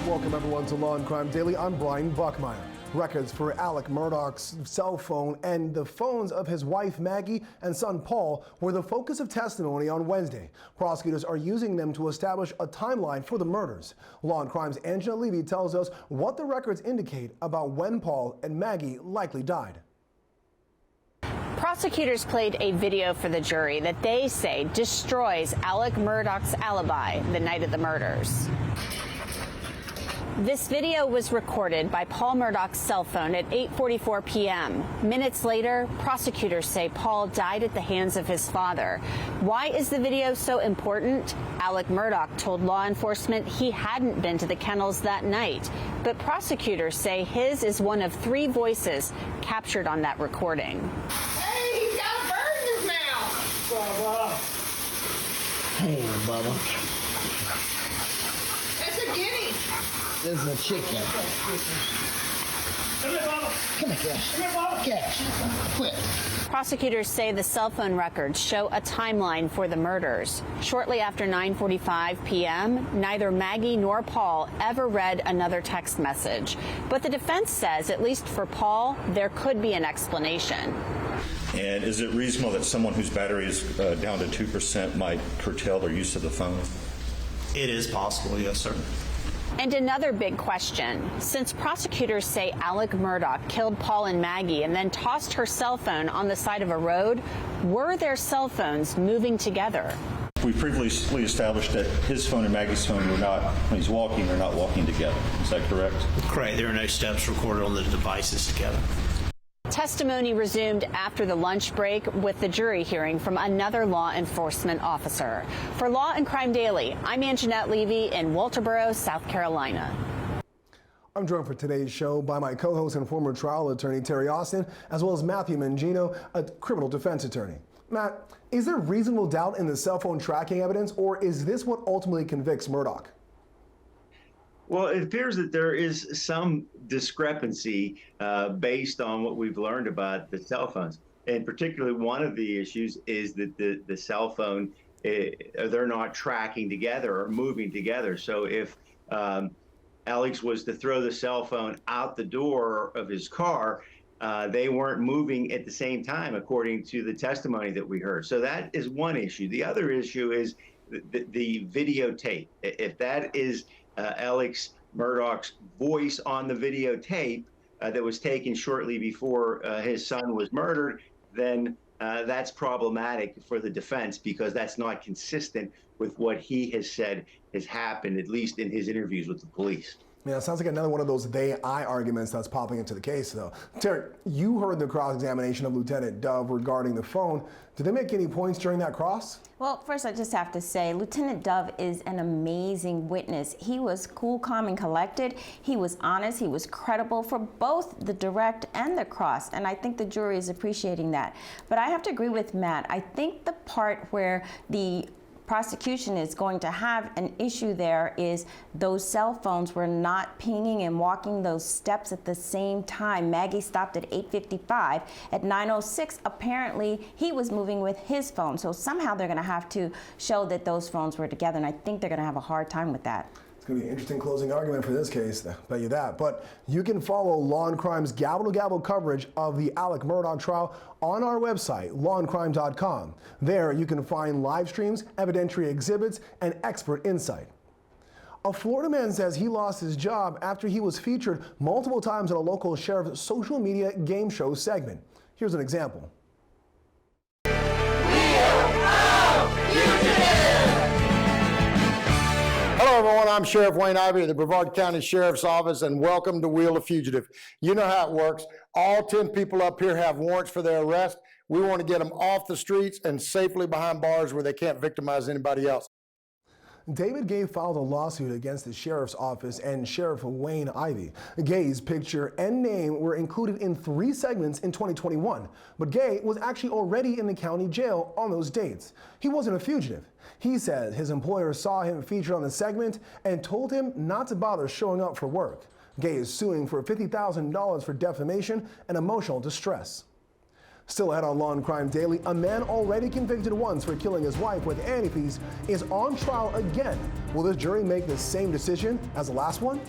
Welcome everyone to Law and Crime Daily. I'm Brian Buckmeyer. Records for Alex Murdaugh's cell phone and the phones of his wife Maggie and son Paul were the focus of testimony on Wednesday. Prosecutors are using them to establish a timeline for the murders. Law and Crime's Angela Levy tells us what the records indicate about when Paul and Maggie likely died. Prosecutors played a video for the jury that they say destroys Alex Murdaugh's alibi the night of the murders. This video was recorded by Paul Murdoch's cell phone at 8:44 p.m. Minutes later, prosecutors say Paul died at the hands of his father. Why is the video so important? Alex Murdaugh told law enforcement he hadn't been to the kennels that night, but prosecutors say his is one of 3 voices captured on that recording. Hey, he's got a bird in his mouth! Bubba. Hey, Bubba. That's a guinea. This is a chicken. Come here, Bubba. Come here, Cash. Come here, Bubba. Cash. Quit. Prosecutors say the cell phone records show a timeline for the murders. Shortly after 9:45 p.m., neither Maggie nor Paul ever read another text message. But the defense says, at least for Paul, there could be an explanation. And is it reasonable that someone whose battery is down to 2% might curtail their use of the phone? It is possible, yes, sir. And another big question, since prosecutors say Alex Murdaugh killed Paul and Maggie and then tossed her cell phone on the side of a road, were their cell phones moving together? We previously established that his phone and Maggie's phone were not, when he's walking, they're not walking together. Is that correct? Correct. There are no steps recorded on the devices together. Testimony resumed after the lunch break with the jury hearing from another law enforcement officer. For Law and Crime Daily, I'm Anjanette Levy in Walterboro, South Carolina. I'm joined for today's show by my co-host and former trial attorney Terry Austin, as well as Matthew Mangino, a criminal defense attorney. Matt, is there reasonable doubt in the cell phone tracking evidence, or is this what ultimately convicts Murdoch? Well, it appears that there is some discrepancy based on what we've learned about the cell phones. And particularly one of the issues is that the cell phone, they're not tracking together or moving together. So if Alex was to throw the cell phone out the door of his car, they weren't moving at the same time, according to the testimony that we heard. So that is one issue. The other issue is the videotape. If that is Alex Murdaugh's voice on the videotape that was taken shortly before his son was murdered, then that's problematic for the defense because that's not consistent with what he has said has happened, at least in his interviews with the police. Yeah, it sounds like another one of those they-I arguments that's popping into the case, though. Terry, you heard the cross-examination of Lieutenant Dove regarding the phone. Did they make any points during that cross? Well, first I just have to say, Lieutenant Dove is an amazing witness. He was cool, calm, and collected. He was honest. He was credible for both the direct and the cross, and I think the jury is appreciating that. But I have to agree with Matt. I think the part where the prosecution is going to have an issue there is those cell phones were not pinging and walking those steps at the same time. Maggie stopped at 8:55. At 9:06, apparently he was moving with his phone. So somehow they're going to have to show that those phones were together, and I think they're going to have a hard time with that. It's going to be an interesting closing argument for this case, I'll bet you that. But you can follow Law and Crime's gavel-to-gavel coverage of the Alex Murdaugh trial on our website, lawandcrime.com. There you can find live streams, evidentiary exhibits, and expert insight. A Florida man says he lost his job after he was featured multiple times on a local sheriff's social media game show segment. Here's an example. Hello, everyone. I'm Sheriff Wayne Ivey of the Brevard County Sheriff's Office, and welcome to Wheel of Fugitive. You know how it works. All 10 people up here have warrants for their arrest. We want to get them off the streets and safely behind bars where they can't victimize anybody else. David Gay filed a lawsuit against the Sheriff's Office and Sheriff Wayne Ivey. Gay's picture and name were included in 3 segments in 2021, but Gay was actually already in the county jail on those dates. He wasn't a fugitive. He said his employer saw him featured on the segment and told him not to bother showing up for work. Gay is suing for $50,000 for defamation and emotional distress. Still ahead on Law and Crime Daily, a man already convicted once for killing his wife with antifreeze is on trial again. Will this jury make the same decision as the last one?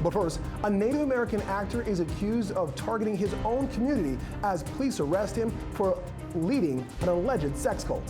But first, a Native American actor is accused of targeting his own community as police arrest him for leading an alleged sex cult.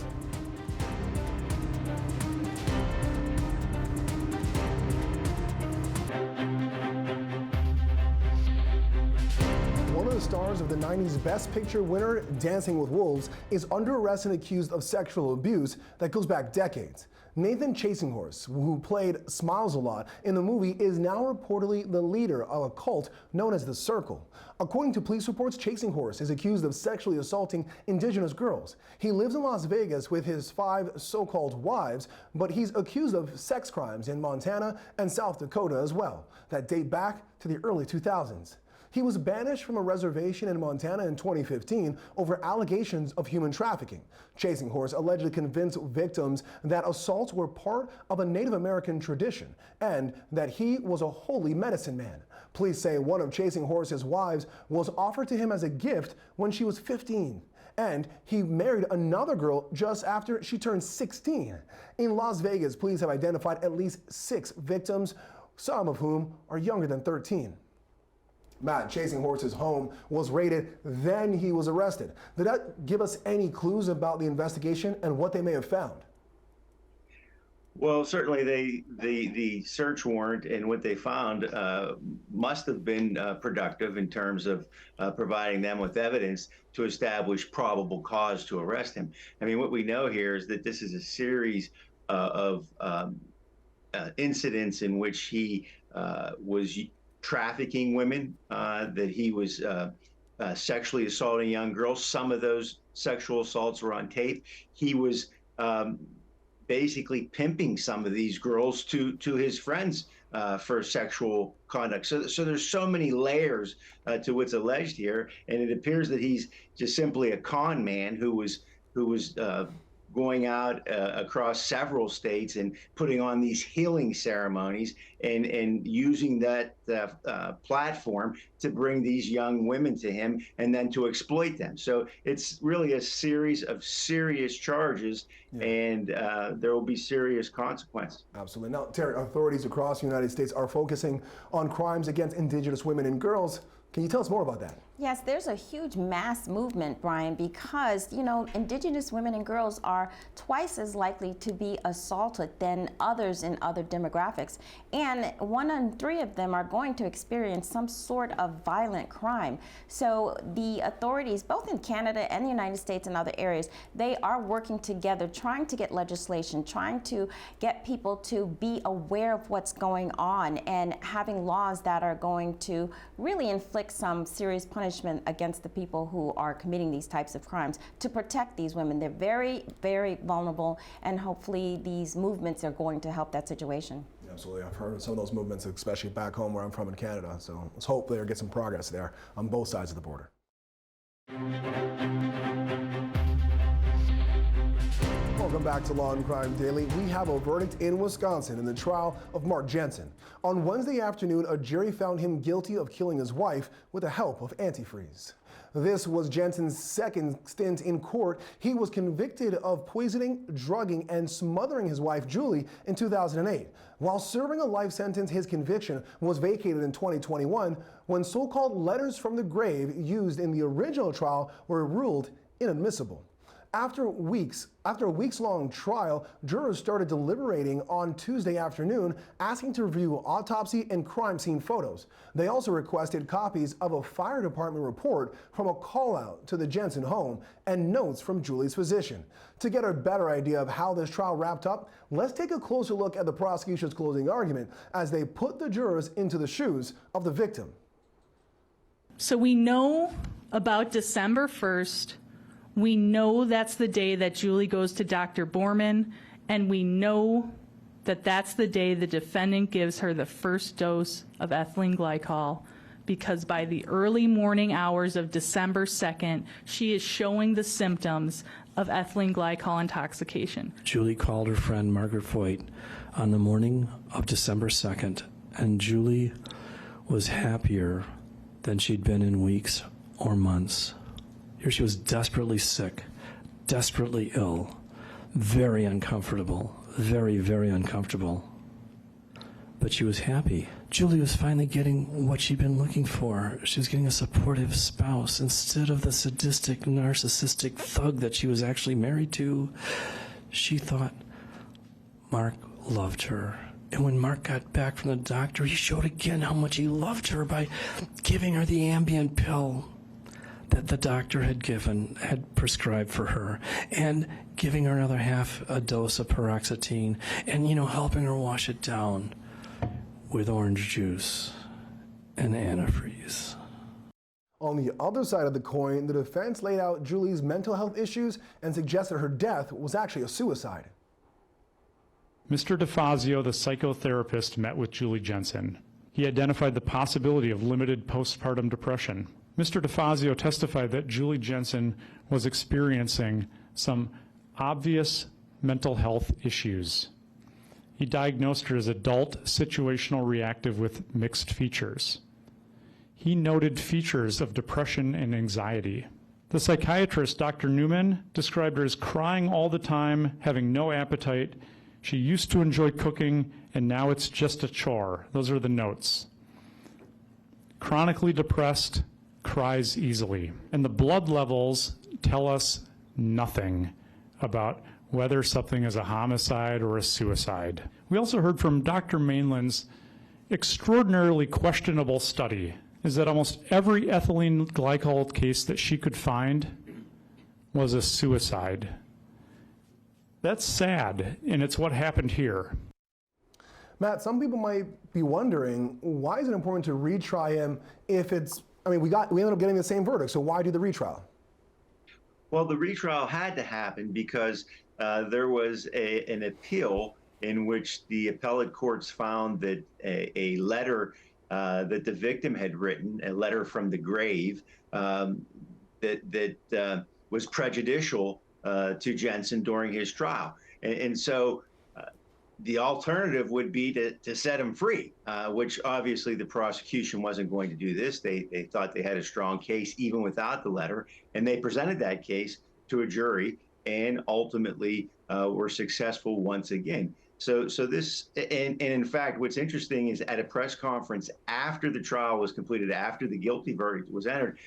One of the stars of the 90s Best Picture winner, Dancing with Wolves, is under arrest and accused of sexual abuse that goes back decades. Nathan Chasinghorse, who played Smiles-A-Lot in the movie, is now reportedly the leader of a cult known as The Circle. According to police reports, Chasinghorse is accused of sexually assaulting indigenous girls. He lives in Las Vegas with his 5 so-called wives, but he's accused of sex crimes in Montana and South Dakota as well, that date back to the early 2000s. He was banished from a reservation in Montana in 2015 over allegations of human trafficking. Chasinghorse allegedly convinced victims that assaults were part of a Native American tradition and that he was a holy medicine man. Police say one of Chasinghorse's wives was offered to him as a gift when she was 15. And he married another girl just after she turned 16. In Las Vegas, police have identified at least 6 victims, some of whom are younger than 13. Matt, Chasinghorse's home was raided, then he was arrested. Did that give us any clues about the investigation and what they may have found? Well, certainly the search warrant and what they found must have been productive in terms of providing them with evidence to establish probable cause to arrest him. I mean, what we know here is that this is a series of incidents in which he was trafficking women, that he was sexually assaulting young girls. Some of those sexual assaults were on tape. He was basically pimping some of these girls to his friends for sexual conduct. So there's so many layers to what's alleged here, and it appears that he's just simply a con man who was going out across several states and putting on these healing ceremonies and using that platform to bring these young women to him and then to exploit them. So it's really a series of serious charges, and there will be serious consequences. Absolutely. Now, Terry, authorities across the United States are focusing on crimes against Indigenous women and girls. Can you tell us more about that? Yes, there's a huge mass movement, Brian, because, you know, Indigenous women and girls are twice as likely to be assaulted than others in other demographics. And 1 in 3 of them are going to experience some sort of violent crime. So the authorities, both in Canada and the United States and other areas, they are working together, trying to get legislation, trying to get people to be aware of what's going on and having laws that are going to really inflict some serious punishment against the people who are committing these types of crimes to protect these women. They're very, very vulnerable, and hopefully these movements are going to help that situation. Absolutely. I've heard of some of those movements, especially back home where I'm from in Canada. So let's hope they'll get some progress there on both sides of the border. Welcome back to Law and Crime Daily. We have a verdict in Wisconsin in the trial of Mark Jensen. On Wednesday afternoon, a jury found him guilty of killing his wife with the help of antifreeze. This was Jensen's second stint in court. He was convicted of poisoning, drugging, and smothering his wife, Julie, in 2008. While serving a life sentence, his conviction was vacated in 2021 when so-called letters from the grave used in the original trial were ruled inadmissible. After a weeks-long trial, jurors started deliberating on Tuesday afternoon, asking to review autopsy and crime scene photos. They also requested copies of a fire department report from a call-out to the Jensen home and notes from Julie's physician. To get a better idea of how this trial wrapped up, let's take a closer look at the prosecution's closing argument as they put the jurors into the shoes of the victim. So we know about December 1st. We know that's the day that Julie goes to Dr. Borman, and we know that that's the day the defendant gives her the first dose of ethylene glycol, because by the early morning hours of December 2nd, she is showing the symptoms of ethylene glycol intoxication. Julie called her friend Margaret Foyt on the morning of December 2nd, and Julie was happier than she'd been in weeks or months. Here she was desperately sick, desperately ill, very uncomfortable, very, very uncomfortable. But she was happy. Julie was finally getting what she'd been looking for. She was getting a supportive spouse instead of the sadistic, narcissistic thug that she was actually married to. She thought Mark loved her. And when Mark got back from the doctor, he showed again how much he loved her by giving her the Ambien pill that the doctor had prescribed for her, and giving her another half a dose of paroxetine, and, helping her wash it down with orange juice and antifreeze. On the other side of the coin, the defense laid out Julie's mental health issues and suggested her death was actually a suicide. Mr. DeFazio, the psychotherapist, met with Julie Jensen. He identified the possibility of limited postpartum depression. Mr. DeFazio testified that Julie Jensen was experiencing some obvious mental health issues. He diagnosed her as adult situational reactive with mixed features. He noted features of depression and anxiety. The psychiatrist, Dr. Newman, described her as crying all the time, having no appetite. She used to enjoy cooking, and now it's just a chore. Those are the notes. Chronically depressed, cries easily. And the blood levels tell us nothing about whether something is a homicide or a suicide. We also heard from Dr. Mainland's extraordinarily questionable study, is that almost every ethylene glycol case that she could find was a suicide. That's sad, and it's what happened here. Matt, some people might be wondering, why is it important to retry him if we ended up getting the same verdict, so why do the retrial? Well, the retrial had to happen because there was an appeal in which the appellate courts found that a letter that the victim had written, a letter from the grave, that was prejudicial to Jensen during his trial. And so the alternative would be to set him free, which obviously the prosecution wasn't going to do this. They thought they had a strong case even without the letter, and they presented that case to a jury and ultimately were successful once again. So this, and in fact, what's interesting is at a press conference after the trial was completed, after the guilty verdict was entered,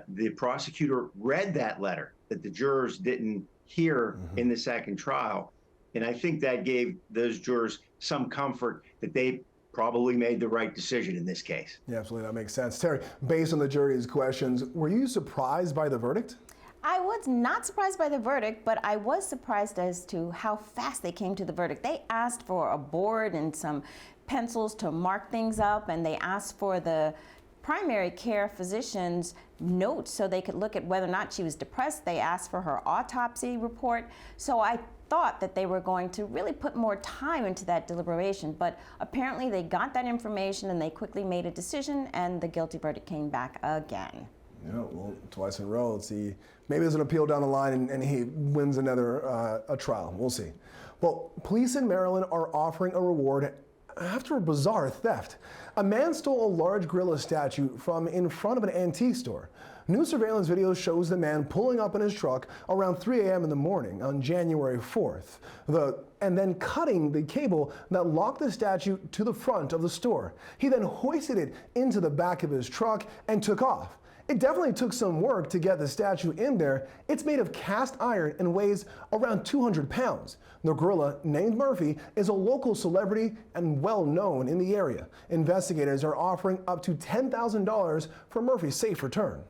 the prosecutor read that letter that the jurors didn't hear in the second trial. And I think that gave those jurors some comfort that they probably made the right decision in this case. Yeah, absolutely, that makes sense. Terry, based on the jury's questions, were you surprised by the verdict? I was not surprised by the verdict, but I was surprised as to how fast they came to the verdict. They asked for a board and some pencils to mark things up, and they asked for the primary care physician's notes so they could look at whether or not she was depressed. They asked for her autopsy report. So I thought that they were going to really put more time into that deliberation, but apparently they got that information and they quickly made a decision, and the guilty verdict came back again. Yeah, well, twice in a row. Let's see. Maybe there's an appeal down the line and he wins another a trial. We'll see. Well, police in Maryland are offering a reward after a bizarre theft. A man stole a large gorilla statue from in front of an antique store. New surveillance video shows the man pulling up in his truck around 3 a.m. in the morning on January 4th, and then cutting the cable that locked the statue to the front of the store. He then hoisted it into the back of his truck and took off. It definitely took some work to get the statue in there. It's made of cast iron and weighs around 200 pounds. The gorilla, named Murphy, is a local celebrity and well known in the area. Investigators are offering up to $10,000 for Murphy's safe return.